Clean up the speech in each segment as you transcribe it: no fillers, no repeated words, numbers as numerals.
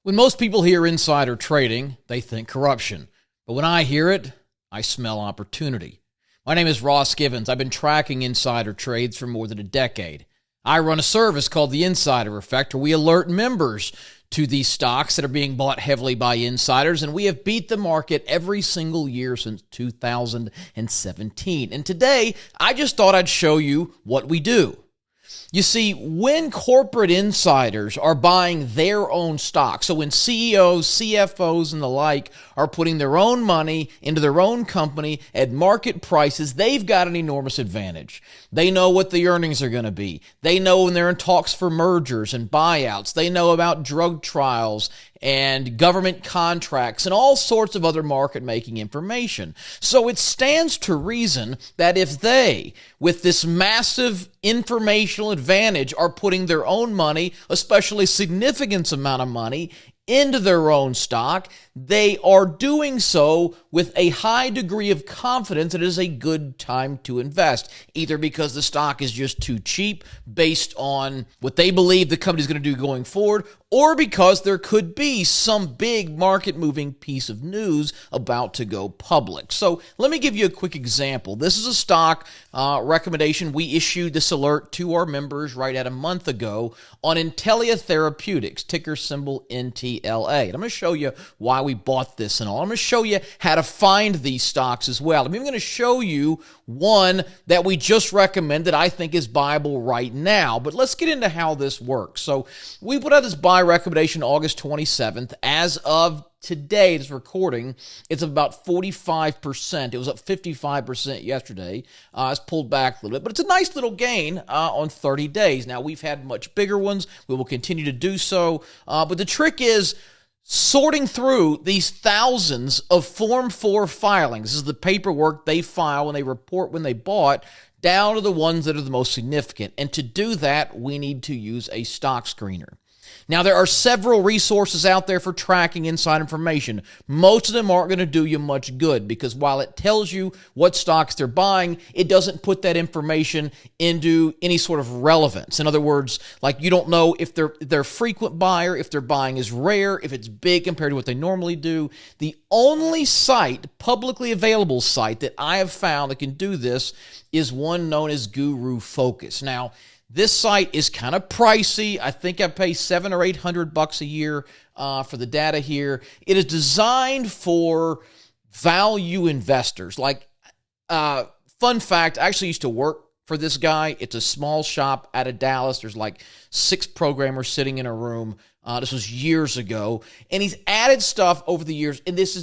When most people hear insider trading, they think corruption. But when I hear it, I smell opportunity. My name is Ross Givens. I've been tracking insider trades for more than a decade. I run a service called the Insider Effect, where we alert members to these stocks that are being bought heavily by insiders, and we have beat the market every single year since 2017. And today, I just thought I'd show you what we do. You see, when corporate insiders are buying their own stock, so when CEOs, CFOs, and the like are putting their own money into their own company at market prices, they've got an enormous advantage. They know what the earnings are going to be. They know when they're in talks for mergers and buyouts. They know about drug trials and government contracts and all sorts of other market-making information. So it stands to reason that if they, with this massive informational advantage, are putting their own money, especially a significant amount of money, into their own stock, they are doing so with a high degree of confidence that it is a good time to invest, either because the stock is just too cheap based on what they believe the company is going to do going forward, or because there could be some big market-moving piece of news about to go public. So let me give you a quick example. This is a stock recommendation. We issued this alert to our members right at a month ago on Intellia Therapeutics, ticker symbol NTLA. And I'm going to show you why we bought this and all. I'm going to show you how to find these stocks as well. I'm even going to show you one that we just recommended I think is buyable right now. But let's get into how this works. So we put out this buy recommendation August 27th. As of today, this recording, it's about 45%. It was up 55% yesterday. It's pulled back a little bit, but it's a nice little gain on 30 days. Now, we've had much bigger ones. We will continue to do so. But the trick is sorting through these thousands of Form 4 filings. This is the paperwork they file when they report when they bought, down to the ones that are the most significant. And to do that, we need to use a stock screener. Now, there are several resources out there for tracking inside information. Most of them aren't going to do you much good because while it tells you what stocks they're buying, it doesn't put that information into any sort of relevance. In other words, like you don't know if they're a frequent buyer, if their buying is rare, if it's big compared to what they normally do. The only site, publicly available site that I have found that can do this is one known as Guru Focus. Now, this site is kind of pricey. I think I pay $700 or $800 a year for the data here. It is designed for value investors. Like, fun fact, I actually used to work for this guy. It's a small shop out of Dallas. There's like 6 programmers sitting in a room. This was years ago, and he's added stuff over the years. And this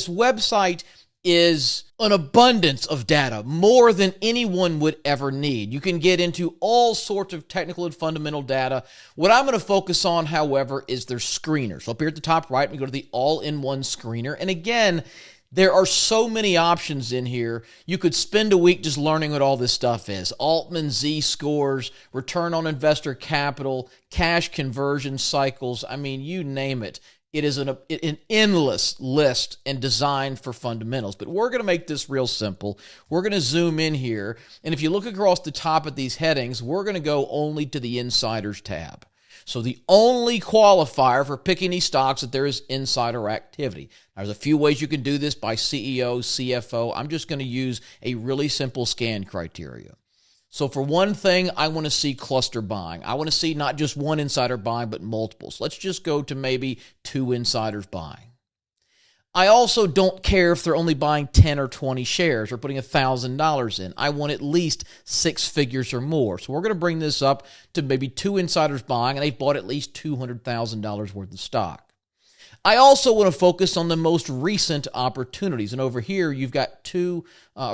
website is an abundance of data, more than anyone would ever need. You can get into all sorts of technical and fundamental data. What I'm going to focus on, however, is their screener. So up here at the top right, we go to the all-in-one screener. And again, there are so many options in here. You could spend a week just learning what all this stuff is. Altman Z-scores, return on investor capital, cash conversion cycles. I mean, you name it. It is an endless list and designed for fundamentals. But we're going to make this real simple. We're going to zoom in here. And if you look across the top of these headings, we're going to go only to the Insiders tab. So the only qualifier for picking these stocks is that there is insider activity. There's a few ways you can do this by CEO, CFO. I'm just going to use a really simple scan criteria. So for one thing, I want to see cluster buying. I want to see not just one insider buying, but multiples. Let's just go to maybe 2 insiders buying. I also don't care if they're only buying 10 or 20 shares or putting $1,000 in. I want at least 6 figures or more. So we're going to bring this up to maybe 2 insiders buying, and they've bought at least $200,000 worth of stock. I also want to focus on the most recent opportunities. And over here, you've got 2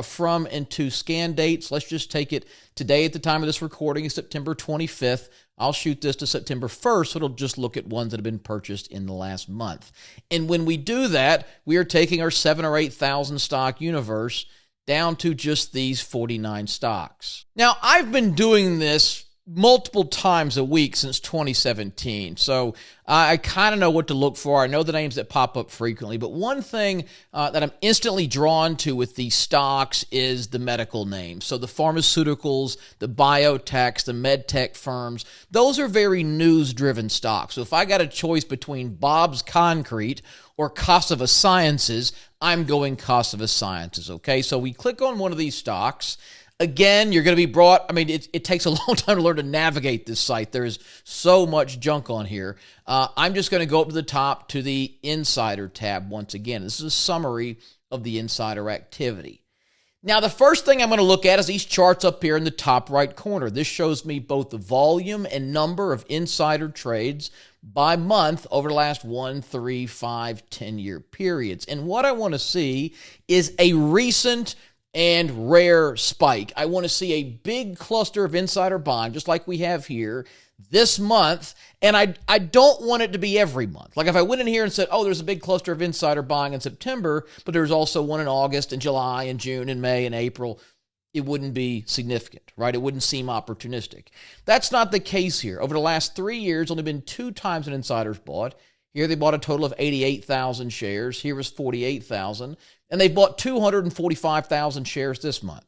from and to scan dates. Let's just take it today at the time of this recording is September 25th. I'll shoot this to September 1st, so it'll just look at ones that have been purchased in the last month. And when we do that, we are taking our 7,000 or 8,000 stock universe down to just these 49 stocks. Now, I've been doing this multiple times a week since 2017. So I kind of know what to look for. I know the names that pop up frequently. But one thing that I'm instantly drawn to with these stocks is the medical names. So the pharmaceuticals, the biotechs, the medtech firms, those are very news-driven stocks. So if I got a choice between Bob's Concrete or Cassava Sciences, I'm going Cassava Sciences, okay? So we click on one of these stocks. Again, you're going to be brought, it takes a long time to learn to navigate this site. There's so much junk on here. I'm just going to go up to the top to the Insider tab once again. This is a summary of the insider activity. Now, the first thing I'm going to look at is these charts up here in the top right corner. This shows me both the volume and number of insider trades by month over the last 1, 3, 5, 10-year periods. And what I want to see is a recent and rare spike. I want to see a big cluster of insider buying, just like we have here this month, and I don't want it to be every month. Like if I went in here and said, oh, there's a big cluster of insider buying in September, but there's also one in August and July and June and May and April, it wouldn't be significant, right? It wouldn't seem opportunistic. That's not the case here. Over the last 3 years, only been 2 times an insider's bought. Here they bought a total of 88,000 shares. Here was 48,000. And they bought 245,000 shares this month.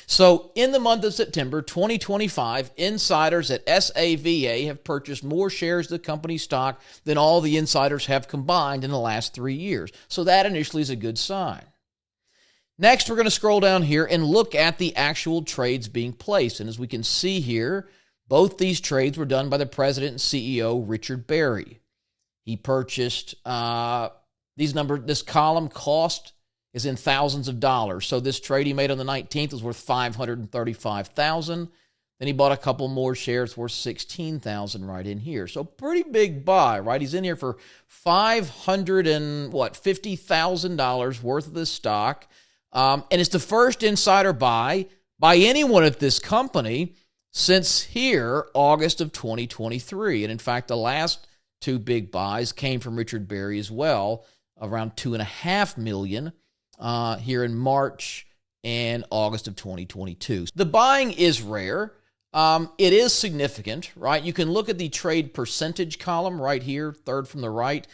So in the month of September 2025, insiders at SAVA have purchased more shares of the company stock than all the insiders have combined in the last 3 years. So that initially is a good sign. Next, we're going to scroll down here and look at the actual trades being placed. And as we can see here, both these trades were done by the president and CEO, Richard Berry. He purchased this column cost is in thousands of dollars. So this trade he made on the 19th was worth $535,000. Then he bought a couple more shares worth $16,000 right in here. So pretty big buy, right? He's in here for $50,000 worth of this stock. And it's the first insider buy by anyone at this company since here, August of 2023. And in fact, the last 2 big buys came from Richard Berry as well, around $2.5 million here in March and August of 2022. The buying is rare. It is significant, right? You can look at the trade percentage column right here, third from the right.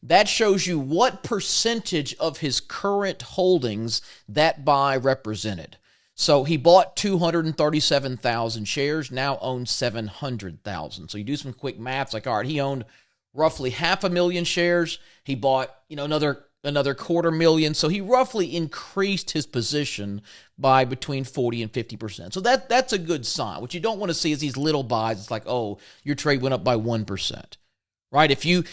That shows you what percentage of his current holdings that buy represented. So he bought 237,000 shares, now owns 700,000. So you do some quick maths, like, all right, he owned roughly 500,000 shares. He bought, another 250,000. So he roughly increased his position by between 40 and 50%. So that's a good sign. What you don't want to see is these little buys. It's like, oh, your trade went up by 1%. Right? If you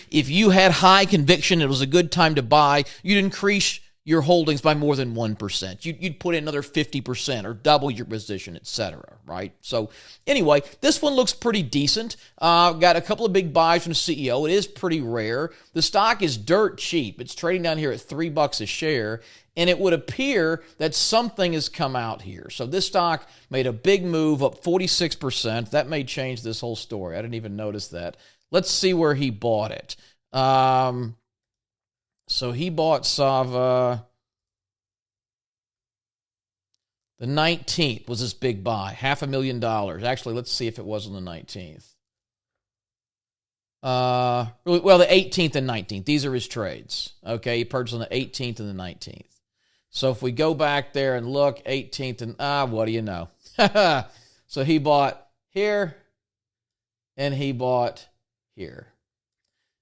had high conviction, it was a good time to buy, you'd increase your holdings by more than 1%. You'd put in another 50% or double your position, etc. Right? So anyway, this one looks pretty decent. Got a couple of big buys from the CEO. It is pretty rare. The stock is dirt cheap. It's trading down here at $3 a share, and it would appear that something has come out here. So this stock made a big move, up 46%. That may change this whole story. I didn't even notice that. Let's see where he bought it. So he bought Savva. The 19th was this big buy, $500,000. Actually, let's see if it was on the 19th. Well, the 18th and 19th. These are his trades. Okay, he purchased on the 18th and the 19th. So if we go back there and look, 18th and, what do you know? So he bought here, and he bought here.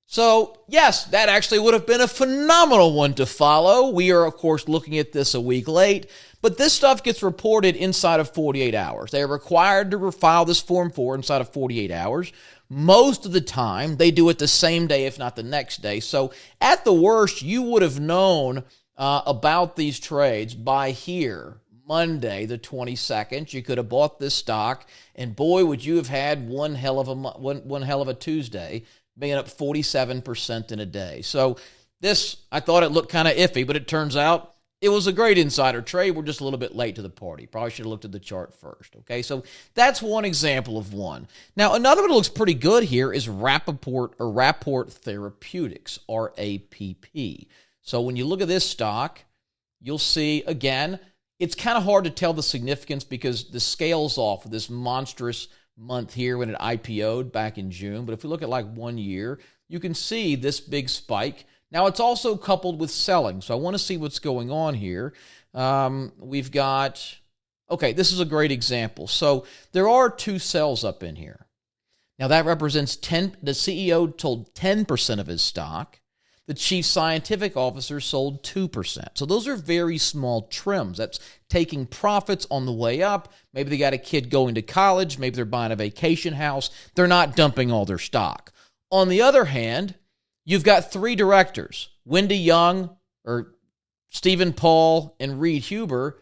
So, yes, that actually would have been a phenomenal one to follow. We are, of course, looking at this a week late, but this stuff gets reported inside of 48 hours. They are required to file this Form 4 inside of 48 hours. Most of the time, they do it the same day, if not the next day. So, at the worst, you would have known about these trades by here, Monday, the 22nd. You could have bought this stock, and boy, would you have had one hell of a Tuesday, being up 47% in a day. So this, I thought it looked kind of iffy, but it turns out it was a great insider trade. We're just a little bit late to the party. Probably should have looked at the chart first. Okay, so that's one example of one. Now, another one that looks pretty good here is Rapaport Therapeutics, RAPP. So when you look at this stock, you'll see, again, it's kind of hard to tell the significance because the scale's off of this monstrous month here when it IPO'd back in June. But if we look at like 1 year, you can see this big spike. Now, it's also coupled with selling. So I want to see what's going on here. We've got, okay, this is a great example. So there are 2 sells up in here. Now, that represents 10, the CEO told 10% of his stock. The chief scientific officer sold 2%. So those are very small trims. That's taking profits on the way up. Maybe they got a kid going to college. Maybe they're buying a vacation house. They're not dumping all their stock. On the other hand, you've got 3 directors, Wendy Young, or Stephen Paul, and Reed Huber,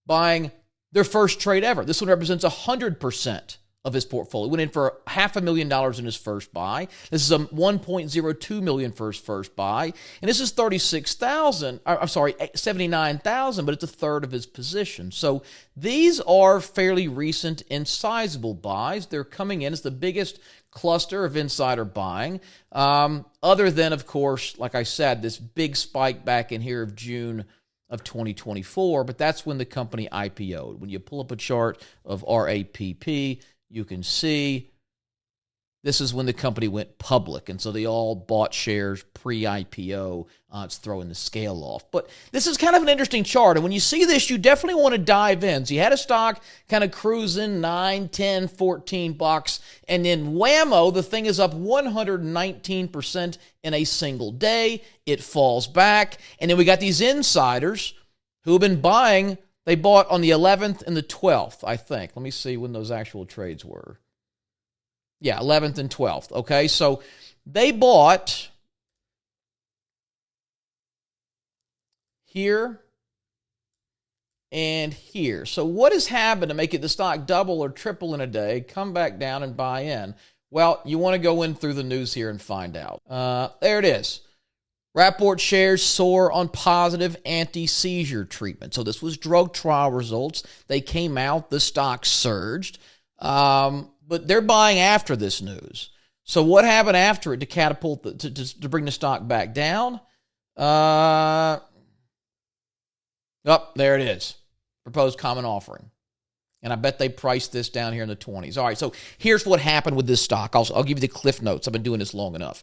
buying their first trade ever. This one represents 100% of his portfolio. Went in for $500,000 in his first buy. This is a $1.02 million for his first buy. And this is $79,000, but it's a third of his position. So these are fairly recent and sizable buys. They're coming in as the biggest cluster of insider buying. Other than, of course, like I said, this big spike back in here of June of 2024, but that's when the company IPO'd. When you pull up a chart of RAPP, you can see this is when the company went public, and so they all bought shares pre-IPO. It's throwing the scale off. But this is kind of an interesting chart, and when you see this, you definitely want to dive in. So you had a stock kind of cruising 9, 10, 14 bucks, and then whammo, the thing is up 119% in a single day. It falls back, and then we got these insiders who have been buying. They bought on the 11th and the 12th, I think. Let me see when those actual trades were. Yeah, 11th and 12th. Okay, so they bought here and here. So what has happened to make it the stock double or triple in a day, come back down and buy in? Well, you want to go in through the news here and find out. There it is. Rapaport shares soar on positive anti-seizure treatment. So this was drug trial results. They came out, the stock surged, but they're buying after this news. So what happened after it to catapult, to bring the stock back down? Oh, there it is. Proposed common offering. And I bet they priced this down here in the 20s. All right, so here's what happened with this stock. I'll give you the cliff notes. I've been doing this long enough.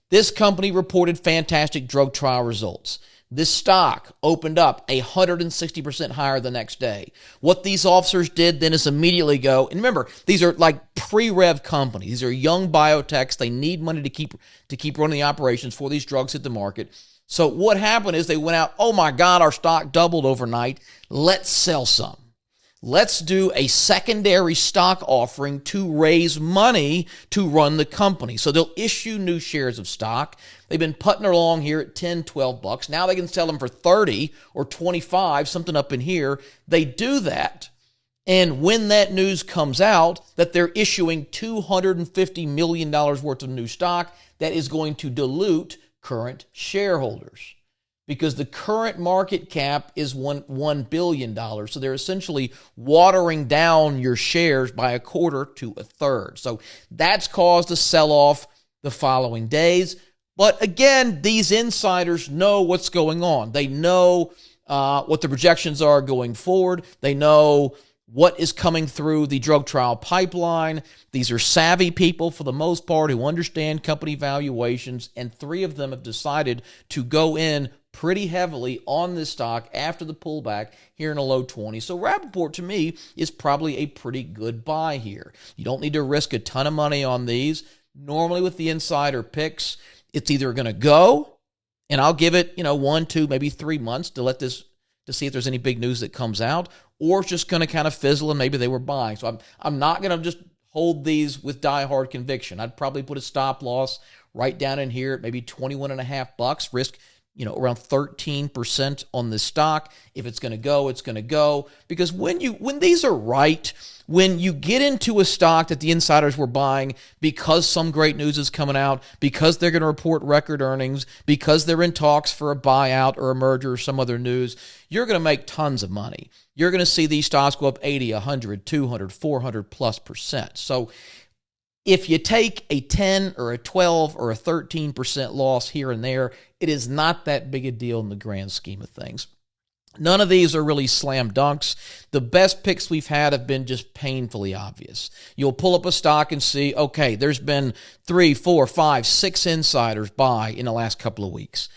This company reported fantastic drug trial results. This stock opened up 160% higher the next day. What these officers did then is immediately go, and remember, these are like pre-rev companies. These are young biotechs. They need money to keep running the operations before these drugs hit the market. So what happened is they went out, oh my God, our stock doubled overnight. Let's sell some. Let's do a secondary stock offering to raise money to run the company. So they'll issue new shares of stock. They've been putting along here at 10, 12 bucks. Now they can sell them for 30 or 25, something up in here. They do that. And when that news comes out that they're issuing $250 million worth of new stock, that is going to dilute current shareholders, because the current market cap is $1 billion. So they're essentially watering down your shares by a quarter to a third. So that's caused a sell-off the following days. But again, these insiders know what's going on. They know what the projections are going forward. They know what is coming through the drug trial pipeline. These are savvy people for the most part who understand company valuations, and 3 of them have decided to go in pretty heavily on this stock after the pullback here in the low 20s. So Rapaport, to me, is probably a pretty good buy here. You don't need to risk a ton of money on these. Normally with the insider picks, it's either going to go, and I'll give it 1, 2, maybe 3 months to see if there's any big news that comes out, or it's just going to kind of fizzle and maybe they were buying. So I'm not going to just hold these with diehard conviction. I'd probably put a stop loss right down in here at maybe 21.5 bucks, risk around 13% on this stock. If it's going to go, it's going to go. Because when these are right, when you get into a stock that the insiders were buying because some great news is coming out, because they're going to report record earnings, because they're in talks for a buyout or a merger or some other news, you're going to make tons of money. You're going to see these stocks go up 80, 100, 200, 400+%. So if you take a 10 or a 12 or a 13% loss here and there, it is not that big a deal in the grand scheme of things. None of these are really slam dunks. The best picks we've had have been just painfully obvious. You'll pull up a stock and see, okay, there's been 3, 4, 5, 6 insiders buy in the last couple of weeks.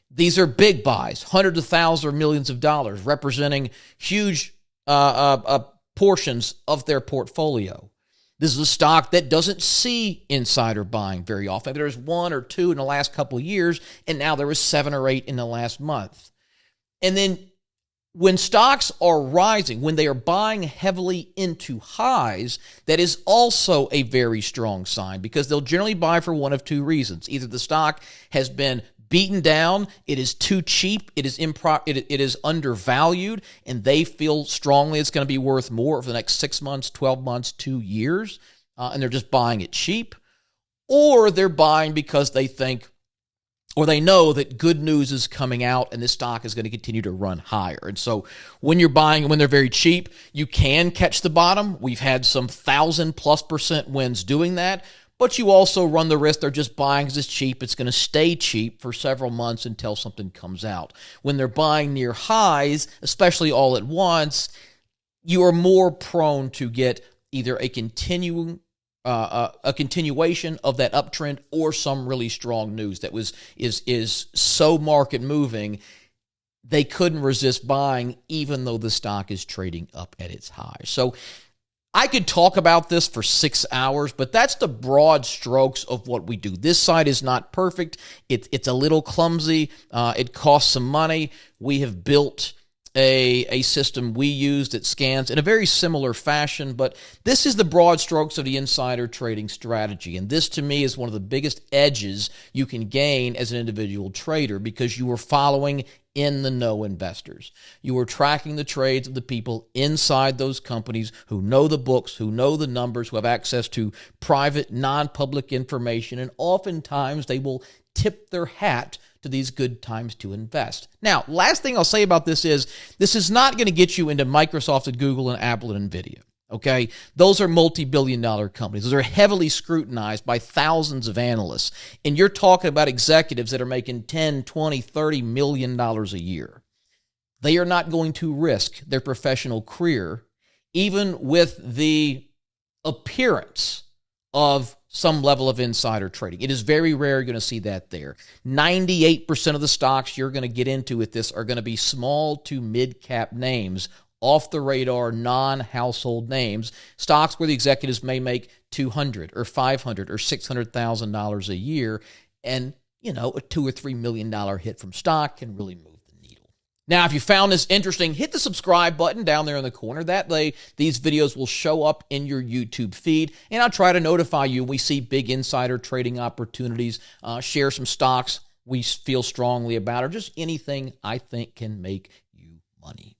These are big buys, hundreds of thousands or millions of dollars, representing huge portions of their portfolio. This is a stock that doesn't see insider buying very often. There's 1 or 2 in the last couple of years, and now there was 7 or 8 in the last month. And then when stocks are rising, when they are buying heavily into highs, that is also a very strong sign, because they'll generally buy for one of 2 reasons. Either the stock has been beaten down, it is too cheap, it is undervalued, and they feel strongly it's going to be worth more over the next 6 months, 12 months, 2 years, and they're just buying it cheap. Or they're buying because they think, or they know that good news is coming out and this stock is going to continue to run higher. And so when you're buying, when they're very cheap, you can catch the bottom. We've had some 1,000+% wins doing that, but you also run the risk they're just buying because it's cheap. It's going to stay cheap for several months until something comes out. When they're buying near highs, especially all at once, you are more prone to get either a continuation of that uptrend or some really strong news that is so market moving they couldn't resist buying even though the stock is trading up at its high. So I could talk about this for 6 hours, but that's the broad strokes of what we do. This side is not perfect. It's a little clumsy. It costs some money. We have built a system we use that scans in a very similar fashion, but this is the broad strokes of the insider trading strategy. And this, to me, is one of the biggest edges you can gain as an individual trader, because you are following in the know investors. You are tracking the trades of the people inside those companies who know the books, who know the numbers, who have access to private, non-public information, and oftentimes they will tip their hat to these good times to invest. Now, last thing I'll say about this is not going to get you into Microsoft and Google and Apple and Nvidia. Okay? Those are multi-billion-dollar companies. Those are heavily scrutinized by thousands of analysts. And you're talking about executives that are making $10, $20, $30 million a year. They are not going to risk their professional career, even with the appearance of some level of insider trading. It is very rare you're going to see that there. 98% of the stocks you're going to get into with this are going to be small to mid-cap names, off the radar, non-household names, stocks where the executives may make $200 or $500 or $600,000 a year, and a $2 or $3 million hit from stock can really move the needle. Now, if you found this interesting, hit the subscribe button down there in the corner. That way, these videos will show up in your YouTube feed, and I'll try to notify you when we see big insider trading opportunities, share some stocks we feel strongly about, or just anything I think can make you money.